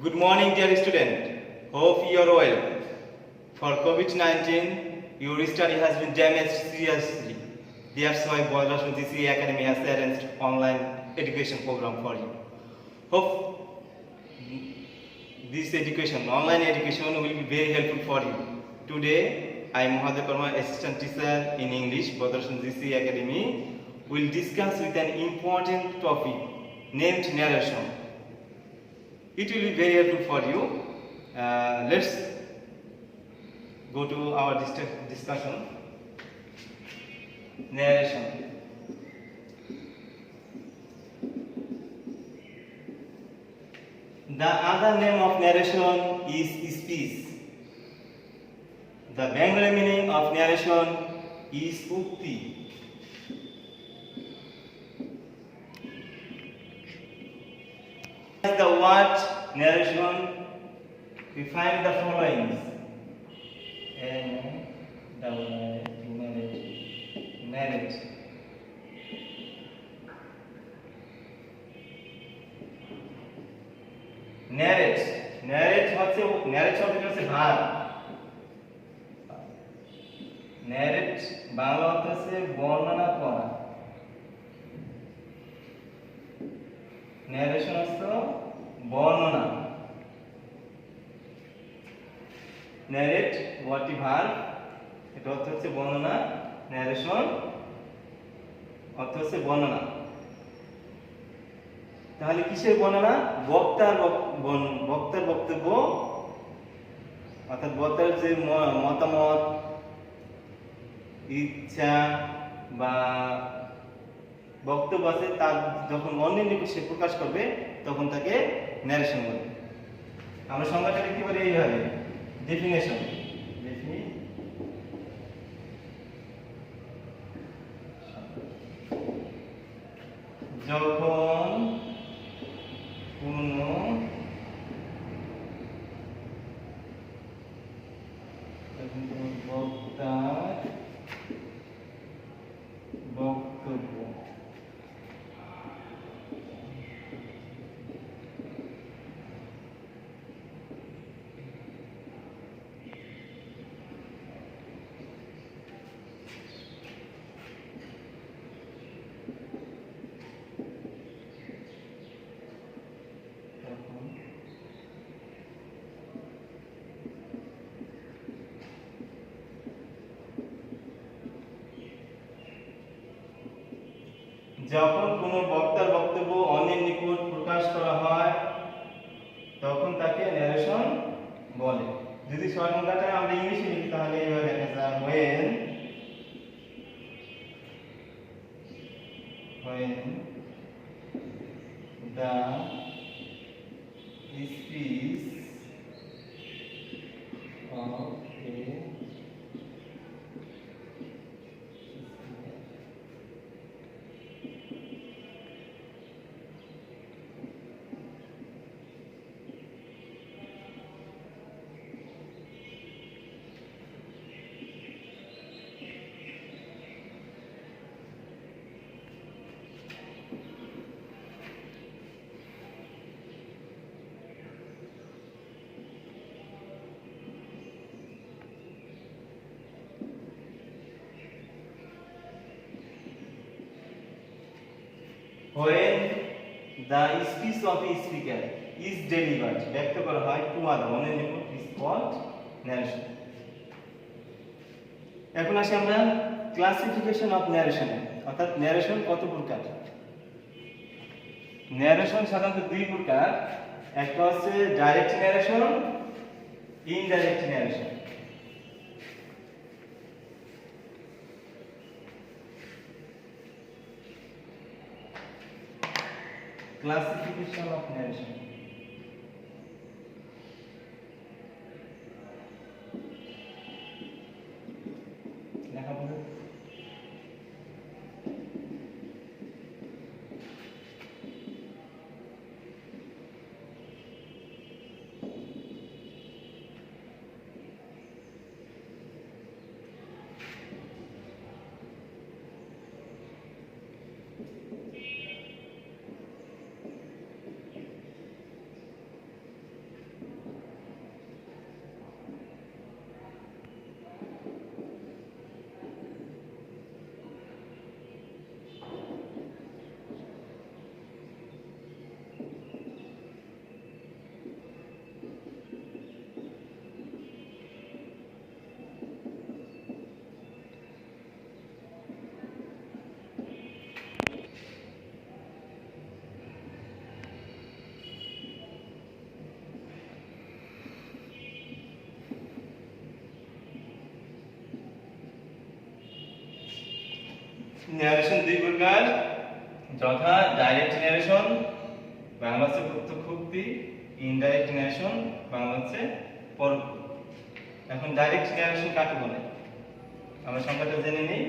Good morning, dear student. Hope you are well. For COVID-19, your study has been damaged seriously. That's why Bodrashun DCA Academy has arranged online education program for you. Hope this online education will be very helpful for you. Today, I am Mahadev Parma, assistant teacher in English, Bodrashun DCA Academy. Will discuss with an important topic named narration. It will be very helpful for you. Let's go to our discussion. Narration. The other name of narration is speech. The Bengali meaning of narration is ukti. The word narration, we find the following. Narrate. Narrate হচ্ছে ভার। Narrate Bangla অর্থ হচ্ছে বর্ণনা করা। Narration অর্থ বর্ণনা। Narrate ওয়ার্ডটি ভার, এটা অর্থ হচ্ছে বর্ণনা। Narration অর্থ হচ্ছে বর্ণনা। তাহলে কিসের বর্ণনা? বক্তার বক্তব্য, অর্থাৎ বক্তার যে মতামত, ইচ্ছা বা বক্তব্য আছে তার যখন অন্যের নিকট সে প্রকাশ করবে তখন তাকে ন্যারেশন বলে। আমরা সংজ্ঞাটা লিখতে পারি এইভাবে, ডেফিনেশন। যখন কোনো বক্তার বক্তব্য যখন কোনো বক্তার বক্তব্য অন্যের নিকট প্রকাশ করা হয় তখন তাকে ন্যারেশন বলে। যদি সংজ্ঞাটা আমরা ইংলিশে লিখি তাহলে এইভাবে লেখা যায়, when the speech of a when the speech of a speaker is delivered ব্যক্ত করা হয় to other অন্যের নিকট is called narration। এখন আসি আমরা ক্লাসিফিকেশন অফ ন্যারেশন, অর্থাৎ ন্যারেশন কত প্রকার। ন্যারেশন সাধারণত দুই প্রকার, একটা হচ্ছে direct narration, indirect narration. Classification of narration. Narration দুই প্রকার, যথা ডাইরেক্ট ন্যারেশন বাংলা হচ্ছে প্রত্যক্ষ উক্তি, ইনডাইরেক্ট ন্যারেশন বাংলা হচ্ছে পরোক্ষ। এখন ডাইরেক্ট ন্যারেশন কাকে বলে আমরা সংজ্ঞাটা জেনে নিই।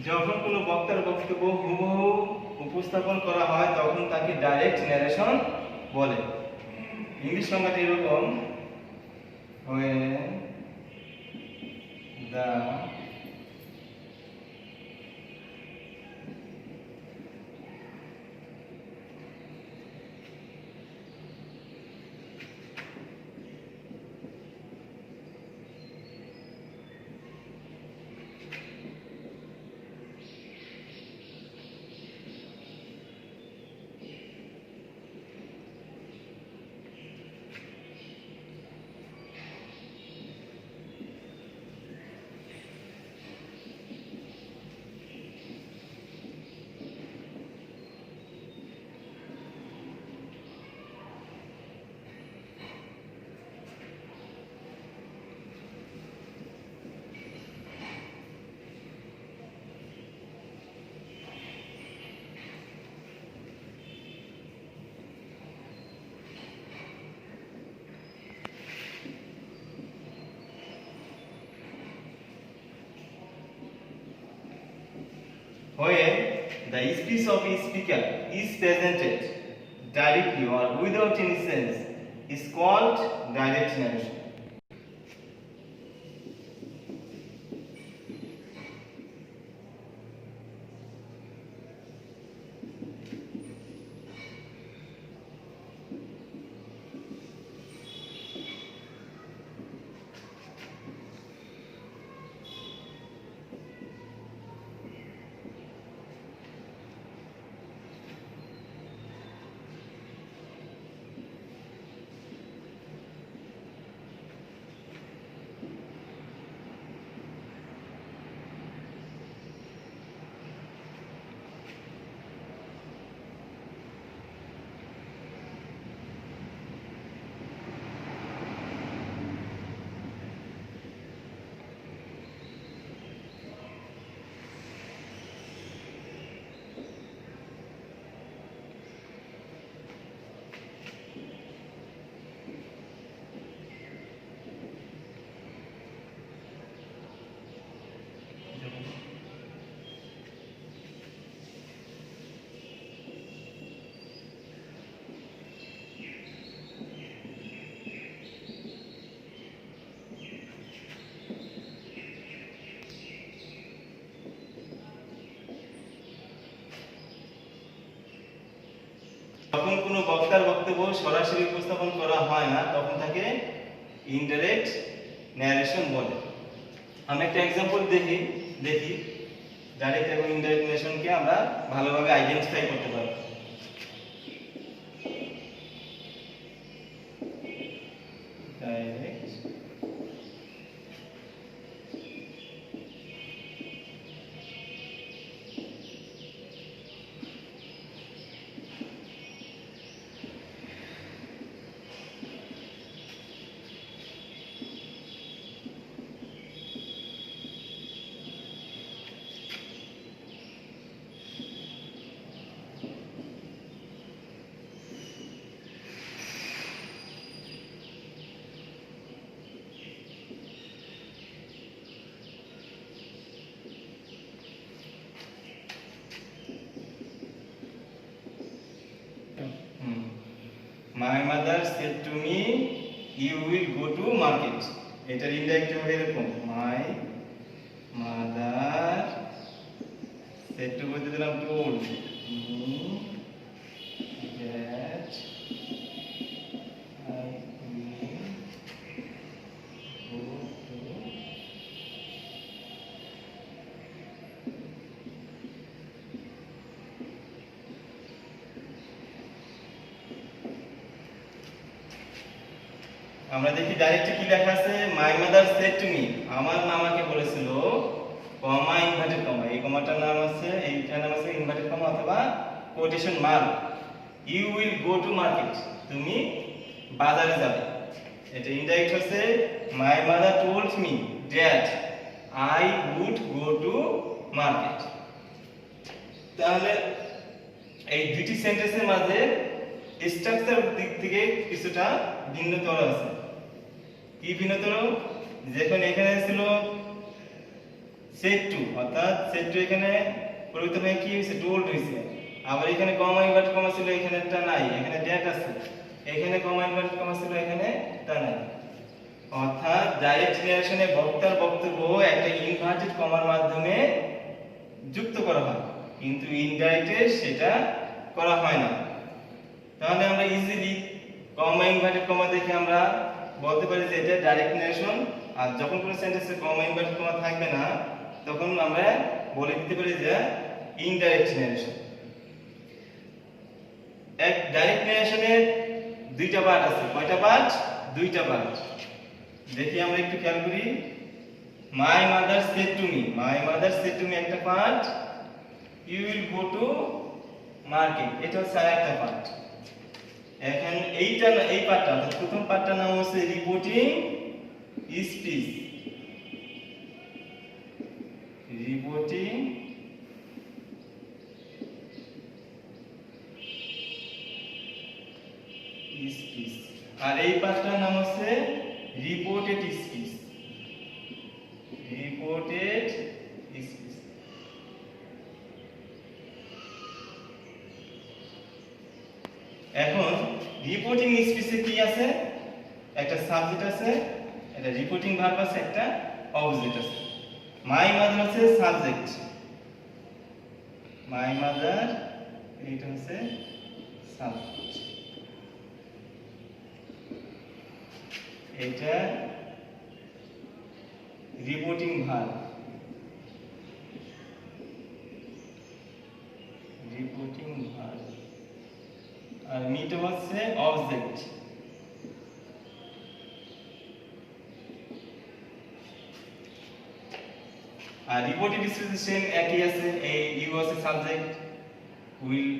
যখন কোনো বক্তার বক্তব্য হুবহু উপস্থাপন করা হয় তখন তাকে ডাইরেক্ট ন্যারেশন বলে। ইংলিশ সংজ্ঞাটি এরকম: when the speech of a speaker is presented directly or without any sense is called direct narration. যখন কোনো বক্তার বক্তব্য সরাসরি উপস্থাপন করা হয় না তখন তাকে ইনডাইরেক্ট ন্যারেশন বলে। আমি একটা एग्जांपल দেখি ডাইরেক্ট এবং ইনডাইরেক্ট ন্যারেশনকে আমরা ভালোভাবে আইডেন্টিফাই করতে পারব। Direct mother said to me you will go to market. এটার ইনডাইরেক্ট হবে এরকম, my mother said to বলতে দিলাম told me that I will go to আমরা দেখি ডাইরেক্ট কি লেখা আছে, my mother said to me, আমার মা আমাকে বলেছিল, কমা ইনভার্টেড কমা, এই কমাটার নাম আছে, এইটার নাম আছে ইনভার্টেড কমা অথবা quotation mark, you will go to market, তুমি বাজারে যাবে। এটা ইনডাইরেক্ট হচ্ছে my mother told me that I would go to market. তাহলে এই দুটি সেন্টেন্সের মাঝে স্ট্রাকচার দিক থেকে কিছুটা ভিন্নতর আছে। কি ভিন্নতর? যখন এখানে ছিল সেড টু, অর্থাৎ সেড টু এখানে পরিবর্তন কি হয়েছে, টোল্ড হয়েছে। আবার এখানে কমা ইনভার্টেড কমা ছিল, এখানে এটা নাই, এখানে ড্যাট আছে। এখানে কমা ইনভার্টেড কমা ছিল, এখানে এটা নাই। অর্থাৎ ডাইরেক্ট রিলেশনে বক্তার বক্তব্য একটা ইনভার্টেড কমার মাধ্যমে যুক্ত করা হয়, কিন্তু ইনডাইরেক্টে সেটা করা হয় না। তাহলে আমরা ইজিলি কমা ইনভার্টেড কমা দেখে আমরা বলতে পারি যে এটা ডাইরেক্ট রিলেশন। আর যখন কোনো সেন্টেন্সে কমা ইনভার্টেড কমা থাকবে না, তখন আমরা বলে দিতে পারি যে ইনডাইরেক্ট রিলেশন। এক ডাইরেক্ট রিলেশনের দুইটা পার্ট আছে। কয়টা পার্ট? দুইটা পার্ট। দেখি আমরা একটু খেয়াল করি। My mother said to me, my mother said to me একটা part, you will go to market এটা হচ্ছে আরেকটা পার্ট। এখন এইটা এই পার্টটা, অর্থাৎ প্রথম পার্টটার নাম হচ্ছে রিপোর্টিং স্পিচ, রিপোর্টিং স্পিচ, আর এই পার্টটার নাম হচ্ছে রিপোর্টেড স্পিচ, রিপোর্টেড স্পিচ। এখন রিপোর্টিং স্পিচে কি আছে? একটা সাবজেক্ট আছে, একটা রিপোর্টিং ভার্ব আছে, একটা অবজেক্ট আছে। মাই মাদার আছে সাবজেক্ট, মাই মাদার এইটা হচ্ছে সাবজেক্ট, এটা রিপোর্টিং ভার্ব, রিপোর্টিং ভার্ব, আর মিটা হচ্ছে অবজেক্ট। আর রিপোর্টেড স্পিচ সেম একই আছে, এই ইউ আছে subject, will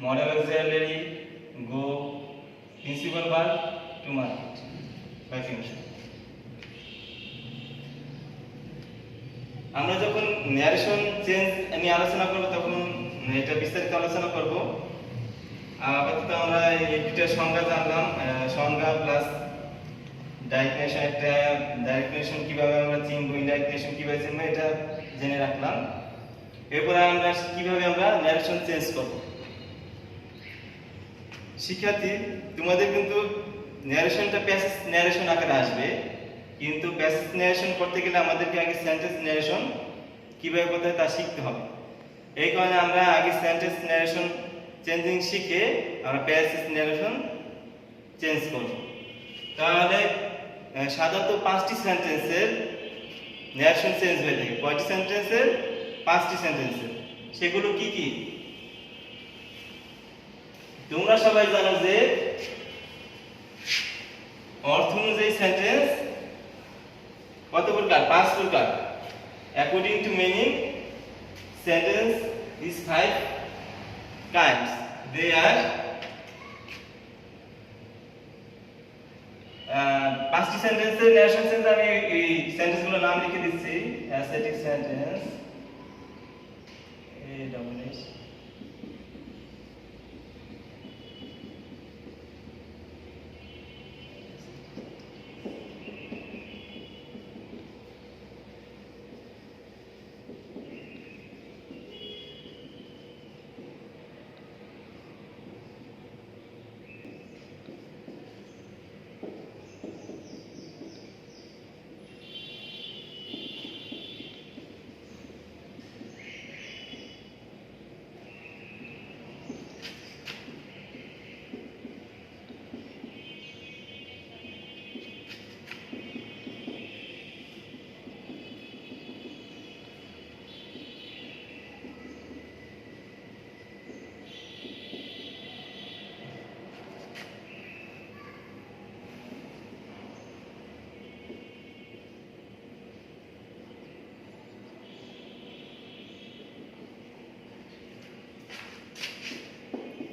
modal auxiliary, go principal verb, to market by ফিনিশন। আমরা যখন ন্যারেশন চেঞ্জ নিয়ে আলোচনা করব তখন এটা বিস্তারিত আলোচনা করব। আপাতত আমরা এই দুইটা সংজ্ঞা জানলাম, সংজ্ঞা প্লাস ডাইরেকশন, একটা ডাইরেকশন কিভাবে আমরা চিনবো, ইনডাইরেকশন কিভাবে চিনবো এটা জেনে রাখলাম। এরপর আমরা কিভাবে আমরা ন্যারেশন চেঞ্জ করব। শিক্ষার্থী, তোমাদের কিন্তু ন্যারেশনটা প্যাসেজ ন্যারেশন আকারে আসবে, কিন্তু প্যাসেজ ন্যারেশন করতে গেলে আমাদেরকে আগে সেন্টেন্স ন্যারেশন কিভাবে করতে হয় তা শিখতে হবে। এই কারণে আমরা আগে সেন্টেন্স ন্যারেশন চেঞ্জিং শিখে আমরা প্যাসেজ ন্যারেশন চেঞ্জ করব। তাহলে সাধারণত 5টি সেন্টেন্সের ন্যারেশন চেঞ্জ হয়ে থাকে। কয়টি সেন্টেন্সের? 5টি সেন্টেন্সের। সেগুলো কি কি? তোমরা সবাই জানো যে অর্থ অনুযায়ী সেন্টেন্স কত প্রকার? 5 প্রকার। According to meaning sentence is 5 kinds. They are 5টি সেন্টেন্সের ন্যারেশন চেঞ্জ। আমি এই সেন্টেন্সগুলোর নাম লিখে দিচ্ছি। অ্যাসেটিক সেন্টেন্স, এ double S,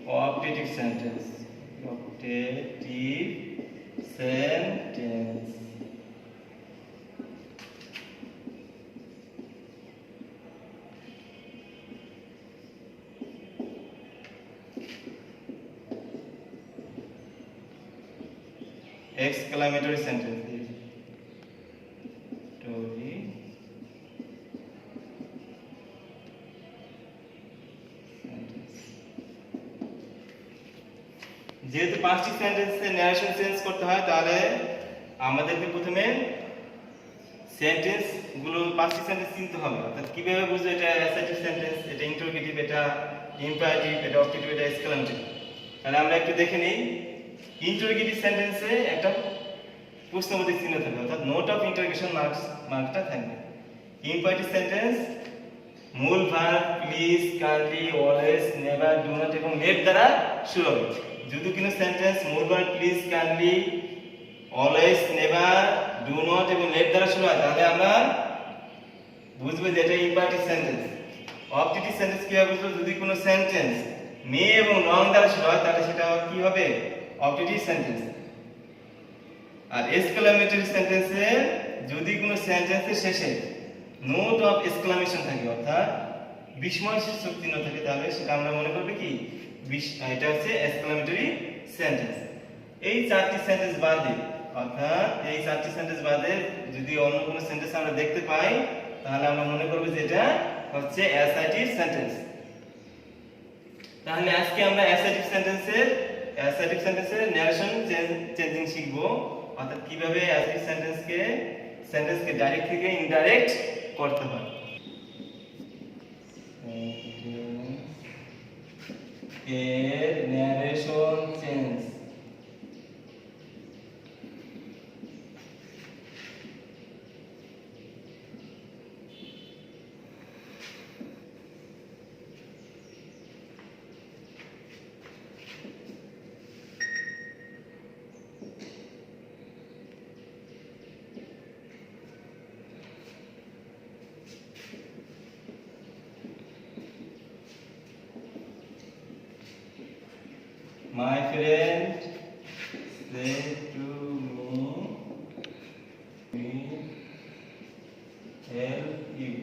optative sentence. Optative sentence. Exclamatory sentence. যেহেতু পাঁচটি সেন্টেন্সে ন্যারেশন চেঞ্জ করতে হয়, তাহলে আমাদেরকে প্রথমে সেন্টেন্স গুলো পাঁচটি সেন্টেন্স চিনতে হবে। অর্থাৎ কিভাবে বুঝবো এটা অ্যাসার্টিভ সেন্টেন্স, এটা ইন্টারোগেটিভ, এটা ইম্পারেটিভ, এটা অবজেক্টিভ, এটা এক্সক্লেমেটিভ। তাহলে আমরা একটু দেখে নিই। ইন্টারোগেটিভ সেন্টেন্সে একটা প্রশ্নবোধক চিহ্ন থাকবে, অর্থাৎ নোট অফ ইন্টারোগেশন মার্কটা থাকবে। ইম্পারেটিভ সেন্টেন্স মূল verb please, kindly, always, never, do not এবং লেট দ্বারা শুরু হবে। যদি কোনো সেন্টেন্স মূল verb please, kindly, always, never, do not এবং লেট দ্বারা শুরু হয়, তাহলে আমরা বুঝবো যে এটা ইম্পারেটিভ সেন্টেন্স। অবজেক্টিভ সেন্টেন্স কি হবে বুঝবো, যদি কোনো সেন্টেন্স মে এবং নং দ্বারা শুরু হয়, তাহলে সেটা কি হবে, অবজেক্টিভ সেন্টেন্স। আর এক্সক্লেমেটরি সেন্টেন্সে যদি কোনো সেন্টেন্সের শেষে নোট অফ এক্সক্লেমেশন থাকে, অর্থাৎ বিস্ময়সূচক চিহ্ন থাকে, তাহলে সেটা আমরা মনে করব কি, এটা হচ্ছে এক্সক্লেমেটরি সেন্টেন্স। এই চারটি সেন্টেন্স বাদে, অর্থাৎ এই চারটি সেন্টেন্স বাদে যদি অন্য কোনো সেন্টেন্স আমরা দেখতে পাই, তাহলে আমরা মনে করব যে এটা হচ্ছে অ্যাসার্টিভ সেন্টেন্স। তাহলে আজকে আমরা অ্যাসার্টিভ সেন্টেন্সের ন্যারেশন চেঞ্জিং শিখব, অর্থাৎ কিভাবে অ্যাসার্টিভ সেন্টেন্সকে ডাইরেক্ট থেকে ইনডাইরেক্ট করতে হয়। এর narration change. My friend said to me, we help you.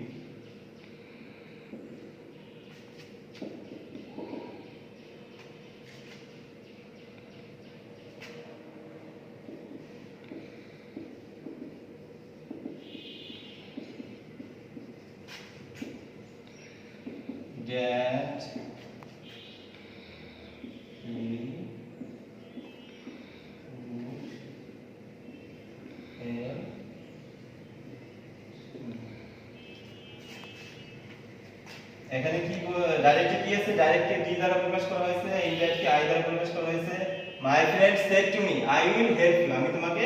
That এখানে কি ডাইরেক্টলি কি আছে, ডাইরেক্টলি ডি দ্বারা প্রকাশ করা হয়েছে, ইনডাইরেক্টলি আই দ্বারা প্রকাশ করা হয়েছে। My friend said to me, I will help you, আমি তোমাকে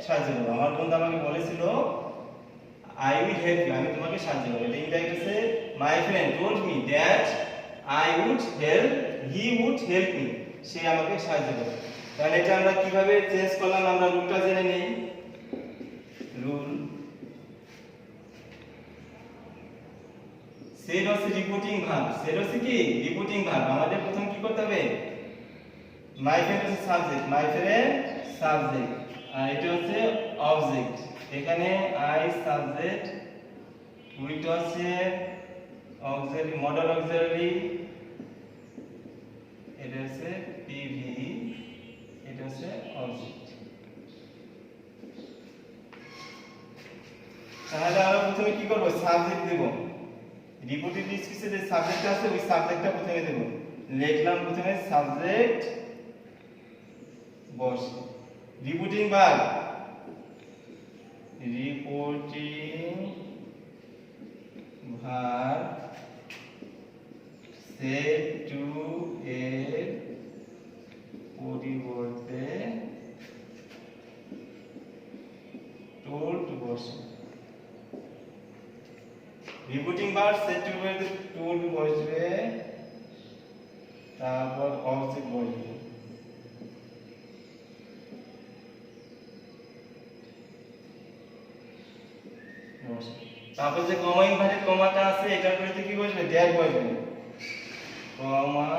সাহায্য করব। আমার বন্ধু আমাকে বলেছিল আই উইল হেল্প ইউ, আমি তোমাকে সাহায্য করব। এটা ইনডাইরেক্ট আছে, my friend told me that I would help, he would help me, সে আমাকে সাহায্য করবে। তাহলে এটা আমরা কিভাবে চেঞ্জ করলাম, আমরা রুলটা জেনে নেই। রুল সেড হচ্ছে রিপোর্টিং ভার্ব, সেড হচ্ছে কি রিপোর্টিং ভার্ব। আমাদের প্রথম কি করতে হবে, মাই ফ্রেন্ড হচ্ছে সাবজেক্ট, মাই ফ্রেন্ড সাবজেক্ট, আর এটা হচ্ছে অবজেক্ট। এখানে আই সাবজেক্ট, উইট হচ্ছে অক্সিলারি, মডাল অক্সিলারি, এটা হচ্ছে পিভি, এটা হচ্ছে অবজেক্ট। তাহলে আমরা প্রথমে কি করব, সাবজেক্ট দেব। রিপোর্টিভ স্পিচে যে সাবজেক্ট আছে ওই সাবজেক্টটা প্রথমে দেব। লিখলাম প্রথমে subject boss. Reporting verb, reporting verb said to এর পরিবর্তে টোল্ড বসে। রিপোর্টিং ভার্ব সেড টু এর টোল্ড বসবে, তারপর অবজেক্ট বসবে। তারপর যে কমা ইনভার্টেড কমাটা আছে এটার পরে কি বসবে, ড্যাশ বসবে, কমা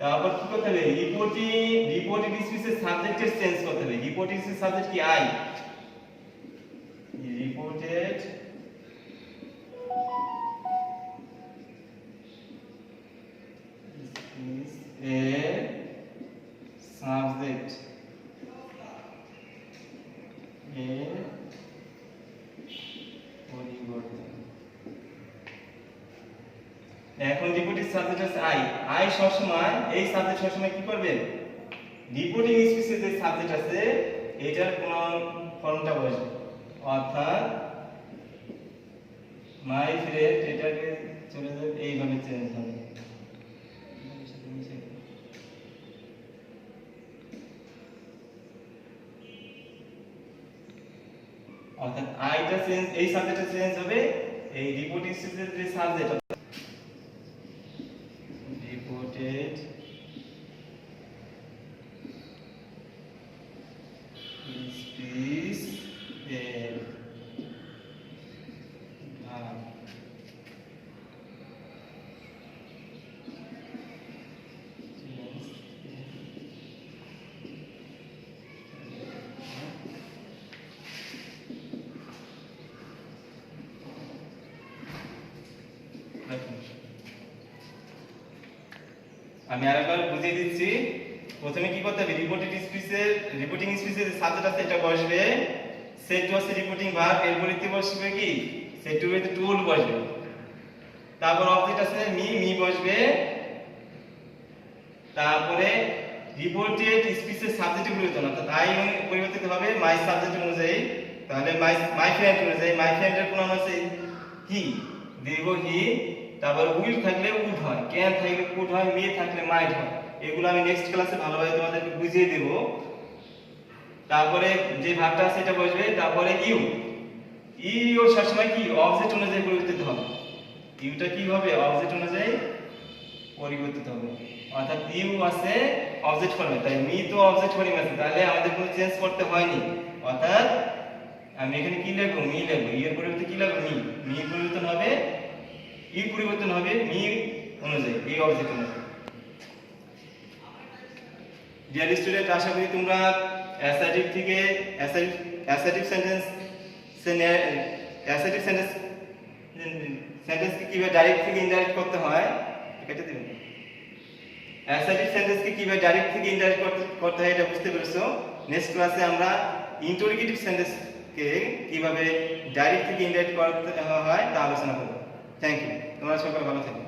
তারপর কি করতে হবে, রিপোর্টেড স্পিচের সাবজেক্টের চেঞ্জ করতে হবে। রিপোর্টেড স্পিচের সাবজেক্ট কি I, reported is a subject, a পরিবর্তন। এখন রিপোর্টেড সাবজেক্ট আছে আই সবসময়, এই সাবজেক্ট সবসময় কি করবে, রিপোর্টিং স্পিচের যে সাবজেক্ট আছে এটার কোন ফর্মটা বসবে, অর্থাৎ মাই ফ্রেন্ড এটাকে চলে যাবে এইভাবে চেঞ্জ হবে। অর্থাৎ আইটা চেঞ্জ, এই সাবজেক্টটা চেঞ্জ হবে, এই রিপোর্টিং স্পিচের যে সাবজেক্ট রিপোর্টেড স্পিচ এর আমি আরেকবার বুঝিয়ে দিচ্ছি। প্রথমে কি করতে হবে, রিপোর্টিং স্পিচের সাবজেক্ট আছে এটা বসবে, সেট টু আছে রিপোর্টিং ভার্ব, এর পরিবর্তে বসবে কি সেট টু এর টুল বসবে। তারপর অবজেক্ট আছে মি বসবে। তারপরে রিপোর্টেড স্পিচের সাবজেক্ট পরিবর্তন, অর্থাৎ আই পরিবর্তিত হবে মাই সাবজেক্ট অনুযায়ী। তাহলে মাই ফ্রেন্ড অনুযায়ী মাই ফ্রেন্ডের প্রনাউন আছে হি, দীর্ঘ হি। তারপর উইল থাকলে উড হয়, ক্যান থাকলে কুড হয়, মে থাকলে মাইট হয়। এগুলো আমি নেক্সট ক্লাসে ভালোভাবে তোমাদেরকে বুঝিয়ে দেব। তারপরে যে ভার্বটা আছে এটা বসবে। তারপরে ইউ সবসময় কি অবজেক্ট অনুযায়ী পরিবর্তিত হবে, ইউটা কি হবে অবজেক্ট অনুযায়ী পরিবর্তিত হবে। অর্থাৎ ইউ আছে অবজেক্ট ফর্মে, তাই মি তো অবজেক্ট ফর্মে আছে, তাহলে আমাদের কোনো চেঞ্জ করতে হয়নি। অর্থাৎ আমি এখানে কি লিখবো, মি লিখবো, এর পরিবর্তে কি লিখবো, মি পরিবর্তন হবে, ইউ পরিবর্তন হবে মি অনুযায়ী, এই অবজেক্ট অনুযায়ী। ডিয়ার স্টুডেন্ট, আশা করি তোমরা অ্যাসার্টিভ থেকে অ্যাসার্টিভ সেন্টেন্সকে কিভাবে ডাইরেক্ট থেকে ইনডাইরেক্ট করতে হয়, কেটে দিবেন, অ্যাসার্টিভ সেন্টেন্সকে কিভাবে ডাইরেক্ট থেকে ইনডাইরেক্ট করতে হয় এটা বুঝতে পেরেছো। নেক্সট ক্লাসে আমরা ইন্টারোগেটিভ সেন্টেন্সকে কিভাবে ডাইরেক্ট থেকে ইনডাইরেক্ট করতে হয় তা আলোচনা করব। থ্যাংক ইউ, তোমরা সকলে ভালো থাকবে।